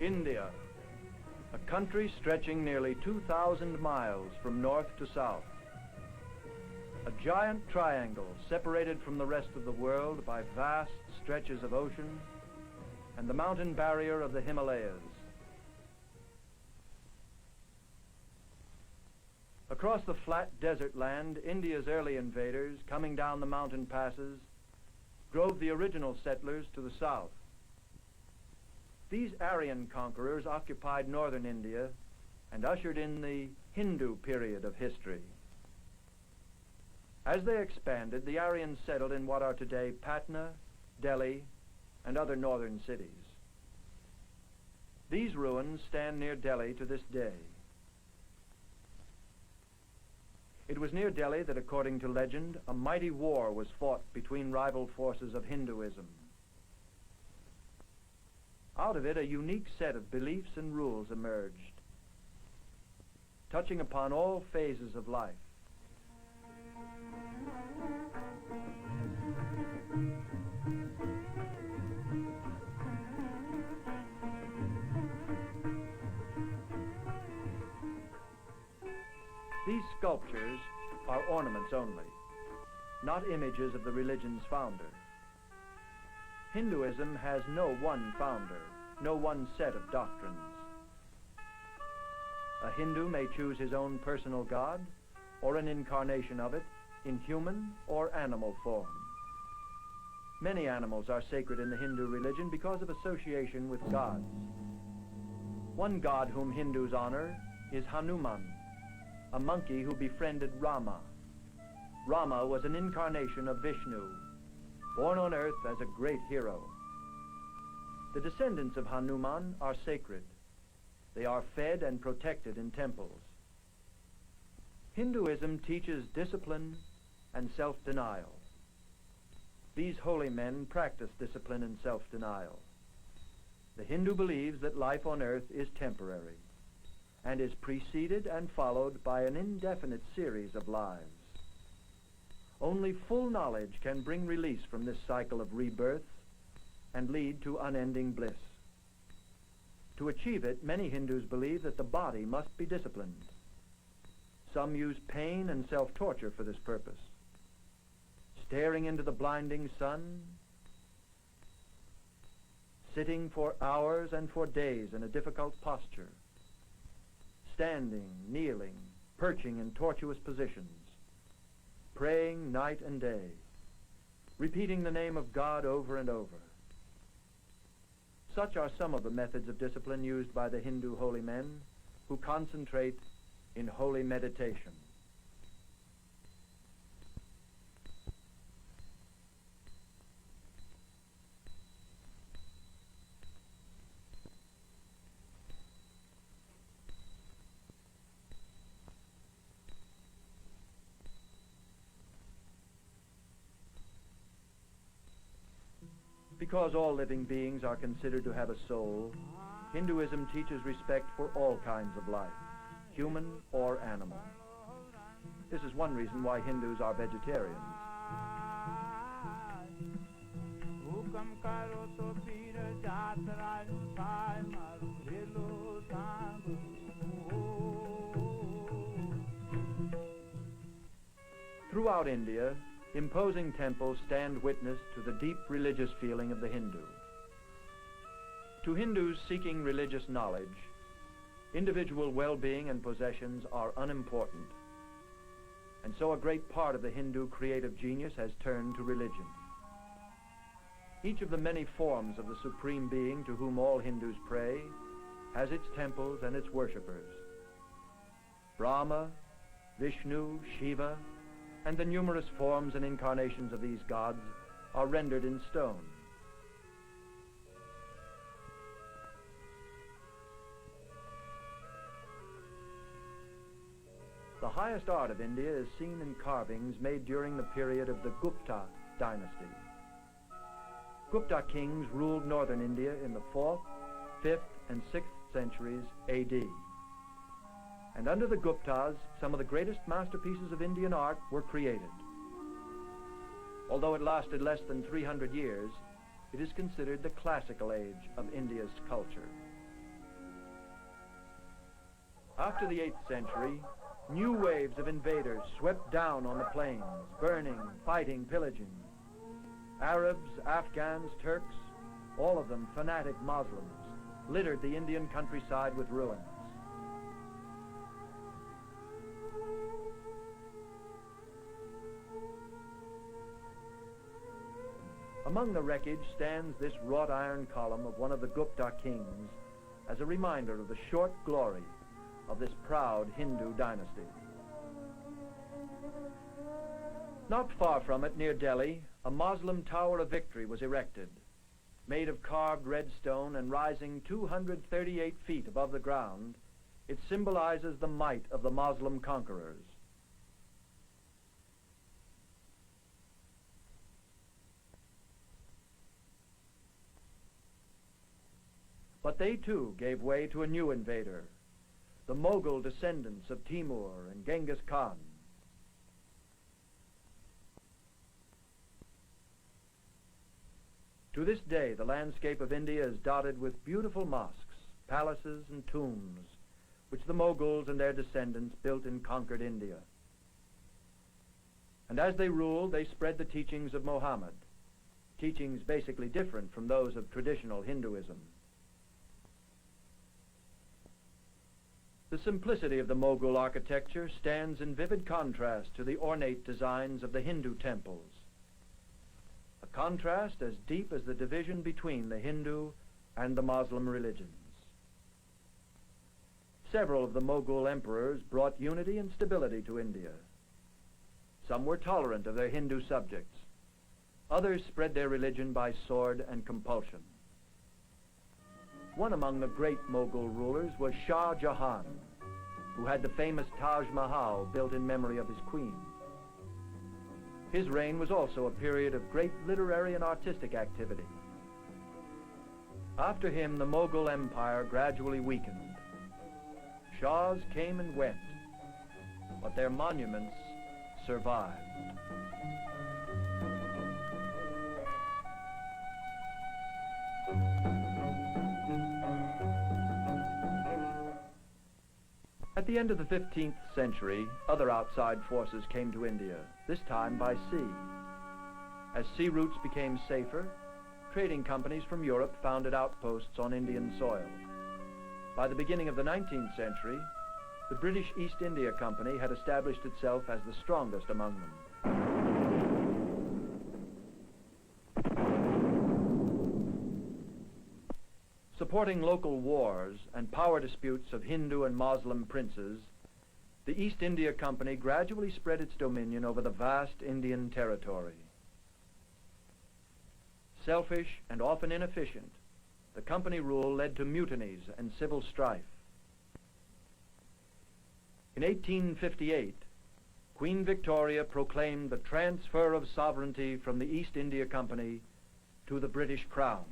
India, a country stretching nearly 2,000 miles from north to south. A giant triangle separated from the rest of the world by vast stretches of ocean and the mountain barrier of the Himalayas. Across the flat desert land, India's early invaders, coming down the mountain passes, drove the original settlers to the south. These Aryan conquerors occupied northern India and ushered in the Hindu period of history. As they expanded, the Aryans settled in what are today Patna, Delhi, and other northern cities. These ruins stand near Delhi to this day. It was near Delhi that, according to legend, a mighty war was fought between rival forces of Hinduism. Out of it, a unique set of beliefs and rules emerged, touching upon all phases of life. These sculptures are ornaments only, not images of the religion's founder. Hinduism has no one founder, no one set of doctrines. A Hindu may choose his own personal god, or an incarnation of it, in human or animal form. Many animals are sacred in the Hindu religion because of association with gods. One god whom Hindus honor is Hanuman, a monkey who befriended Rama. Rama was an incarnation of Vishnu, born on earth as a great hero. The descendants of Hanuman are sacred. They are fed and protected in temples. Hinduism teaches discipline and self-denial. These holy men practice discipline and self-denial. The Hindu believes that life on earth is temporary and is preceded and followed by an indefinite series of lives. Only full knowledge can bring release from this cycle of rebirth and lead to unending bliss. To achieve it, many Hindus believe that the body must be disciplined. Some use pain and self-torture for this purpose. Staring into the blinding sun, sitting for hours and for days in a difficult posture, standing, kneeling, perching in tortuous positions, praying night and day, repeating the name of God over and over. Such are some of the methods of discipline used by the Hindu holy men who concentrate in holy meditation. Because all living beings are considered to have a soul, Hinduism teaches respect for all kinds of life, human or animal. This is one reason why Hindus are vegetarians. Throughout India, imposing temples stand witness to the deep religious feeling of the Hindu. To Hindus seeking religious knowledge, individual well-being and possessions are unimportant. And so a great part of the Hindu creative genius has turned to religion. Each of the many forms of the Supreme Being to whom all Hindus pray has its temples and its worshippers. Brahma, Vishnu, Shiva, and the numerous forms and incarnations of these gods are rendered in stone. The highest art of India is seen in carvings made during the period of the Gupta dynasty. Gupta kings ruled northern India in the 4th, 5th, and 6th centuries AD. And under the Guptas, some of the greatest masterpieces of Indian art were created. Although it lasted less than 300 years, it is considered the classical age of India's culture. After the 8th century, new waves of invaders swept down on the plains, burning, fighting, pillaging. Arabs, Afghans, Turks, all of them fanatic Muslims, littered the Indian countryside with ruins. Among the wreckage stands this wrought iron column of one of the Gupta kings as a reminder of the short glory of this proud Hindu dynasty. Not far from it, near Delhi, a Muslim Tower of Victory was erected, made of carved red stone and rising 238 feet above the ground. It symbolizes the might of the Muslim conquerors. But they too gave way to a new invader, the Mughal descendants of Timur and Genghis Khan. To this day, the landscape of India is dotted with beautiful mosques, palaces, and tombs, which the Mughals and their descendants built in conquered India. And as they ruled, they spread the teachings of Muhammad, teachings basically different from those of traditional Hinduism. The simplicity of the Mughal architecture stands in vivid contrast to the ornate designs of the Hindu temples, a contrast as deep as the division between the Hindu and the Muslim religions. Several of the Mughal emperors brought unity and stability to India. Some were tolerant of their Hindu subjects. Others spread their religion by sword and compulsion. One among the great Mughal rulers was Shah Jahan, who had the famous Taj Mahal built in memory of his queen. His reign was also a period of great literary and artistic activity. After him, the Mughal Empire gradually weakened. Shahs came and went, but their monuments survived. At the end of the 15th century, other outside forces came to India, this time by sea. As sea routes became safer, trading companies from Europe founded outposts on Indian soil. By the beginning of the 19th century, the British East India Company had established itself as the strongest among them. Supporting local wars and power disputes of Hindu and Muslim princes, the East India Company gradually spread its dominion over the vast Indian territory. Selfish and often inefficient, the company rule led to mutinies and civil strife. In 1858, Queen Victoria proclaimed the transfer of sovereignty from the East India Company to the British Crown.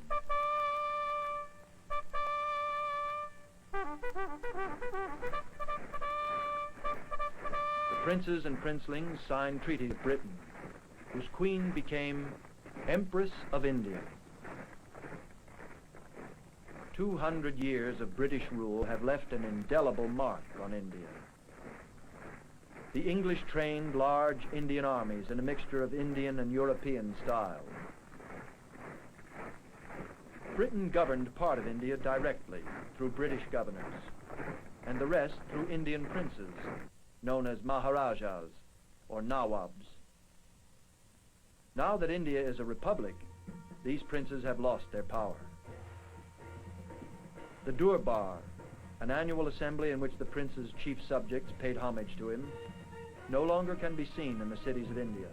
The princes and princelings signed treaties with Britain, whose queen became Empress of India. 200 years of British rule have left an indelible mark on India. The English trained large Indian armies in a mixture of Indian and European styles. Britain governed part of India directly through British governors, and the rest through Indian princes, known as Maharajas or Nawabs. Now that India is a republic, these princes have lost their power. The Durbar, an annual assembly in which the prince's chief subjects paid homage to him, no longer can be seen in the cities of India.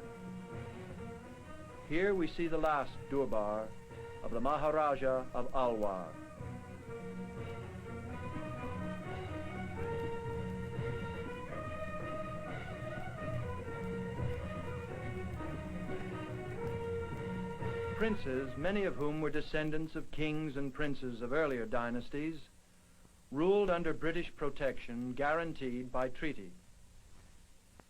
Here we see the last Durbar of the Maharaja of Alwar. princes, many of whom were descendants of kings and princes of earlier dynasties, ruled under British protection guaranteed by treaty.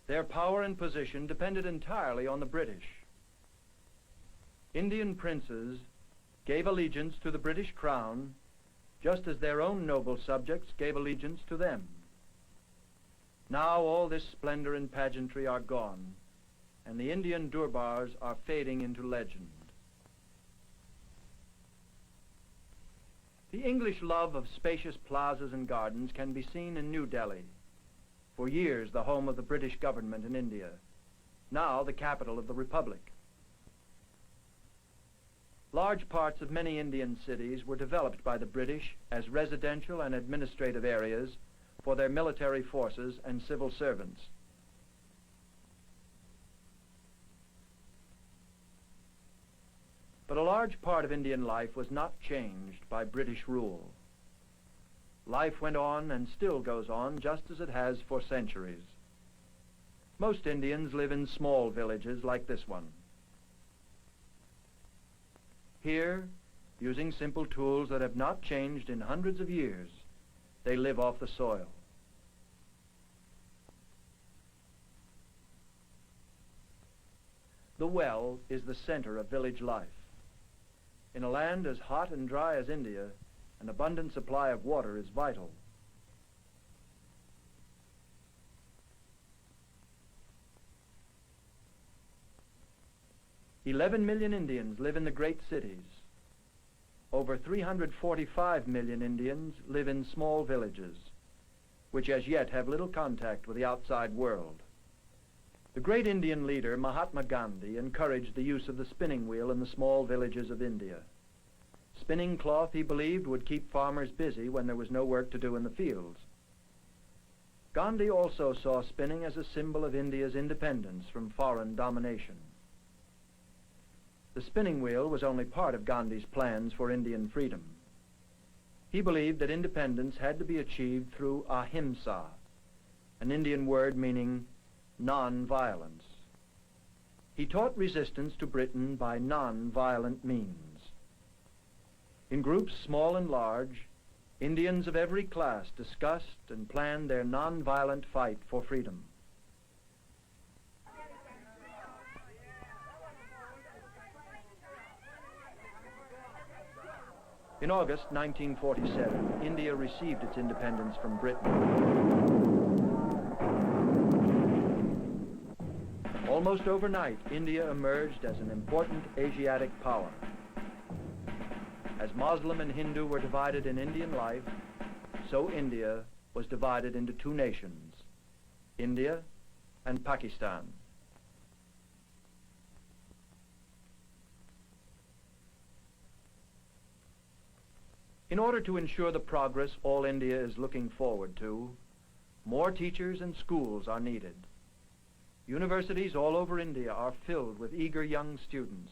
Their power and position depended entirely on the British. Indian princes gave allegiance to the British crown just as their own noble subjects gave allegiance to them. Now all this splendor and pageantry are gone, and the Indian Durbars are fading into legend. The English love of spacious plazas and gardens can be seen in New Delhi, for years the home of the British government in India, now the capital of the Republic. Large parts of many Indian cities were developed by the British as residential and administrative areas for their military forces and civil servants. But a large part of Indian life was not changed by British rule. Life went on and still goes on just as it has for centuries. Most Indians live in small villages like this one. Here, using simple tools that have not changed in hundreds of years, they live off the soil. The well is the center of village life. In a land as hot and dry as India, an abundant supply of water is vital. "11 million Indians live in the great cities. Over 345 million Indians live in small villages, which as yet have little contact with the outside world." The great Indian leader, Mahatma Gandhi, encouraged the use of the spinning wheel in the small villages of India. Spinning cloth, he believed, would keep farmers busy when there was no work to do in the fields. Gandhi also saw spinning as a symbol of India's independence from foreign domination. The spinning wheel was only part of Gandhi's plans for Indian freedom. He believed that independence had to be achieved through ahimsa, an Indian word meaning non-violence. He taught resistance to Britain by non-violent means. In groups small and large, Indians of every class discussed and planned their non-violent fight for freedom. In August 1947, India received its independence from Britain. Almost overnight, India emerged as an important Asiatic power. As Muslim and Hindu were divided in Indian life, so India was divided into two nations, India and Pakistan. In order to ensure the progress all India is looking forward to, more teachers and schools are needed. Universities all over India are filled with eager young students,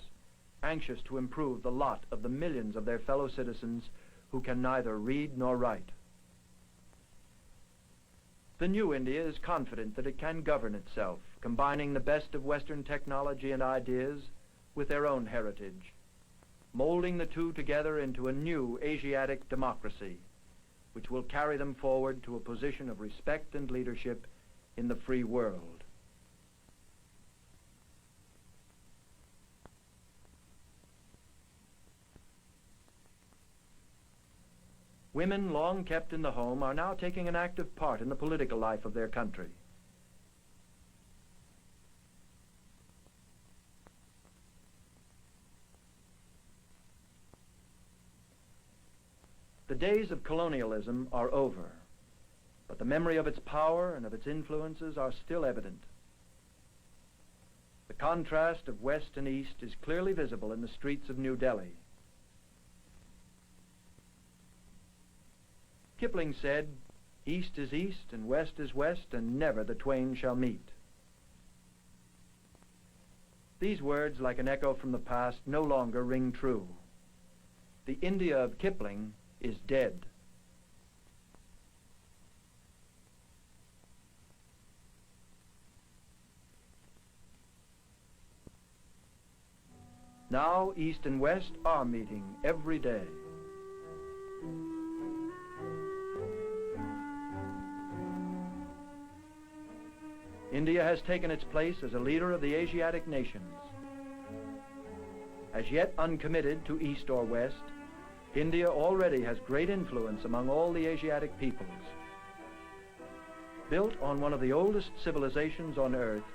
anxious to improve the lot of the millions of their fellow citizens who can neither read nor write. The new India is confident that it can govern itself, combining the best of Western technology and ideas with their own heritage, molding the two together into a new Asiatic democracy, which will carry them forward to a position of respect and leadership in the free world. Women long kept in the home are now taking an active part in the political life of their country. The days of colonialism are over, but the memory of its power and of its influences are still evident. The contrast of West and East is clearly visible in the streets of New Delhi. Kipling said, "East is East and West is West, and never the twain shall meet." These words, like an echo from the past, no longer ring true. The India of Kipling is dead. Now East and West are meeting every day. India has taken its place as a leader of the Asiatic nations. As yet uncommitted to East or West, India already has great influence among all the Asiatic peoples. Built on one of the oldest civilizations on earth,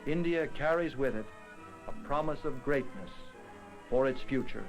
India carries with it a promise of greatness for its future.